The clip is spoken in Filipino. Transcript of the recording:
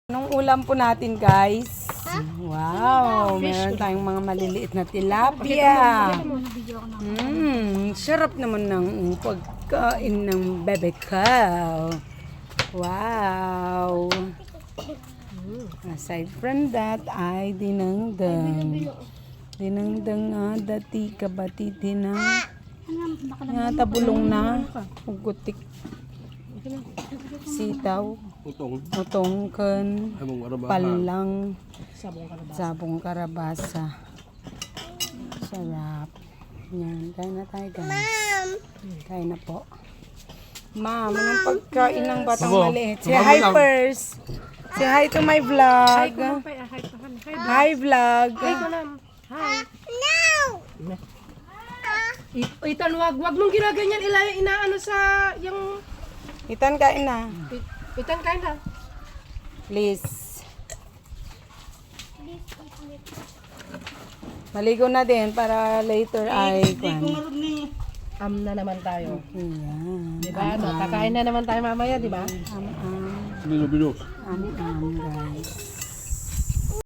Anong ulam po natin, guys? Wow, meron tayong mga maliliit na tilapia. Sarap naman ng pagkain ng bebe ko. Wow. Aside from that, ay dinengdeng. Dinengdeng dati kabati dinang. Tabulong na. Ugutik. Sitaw. Utong kan. Palang. Sabong karabasa. Sarap. Yan. Kain na tayo, guys. Kain na po. Ma'am, anong pagkain ng batang maliit? Say hi first. Say hi to my vlog. Hi vlog. Hi. Itan, wag mong ginaganyan, inaano sa yung Itan, kain na. Itan, kain na. Please. Maligo na din para later ay Na naman tayo. Yan. Diba? Kakain na naman tayo mamaya, diba? Am, guys.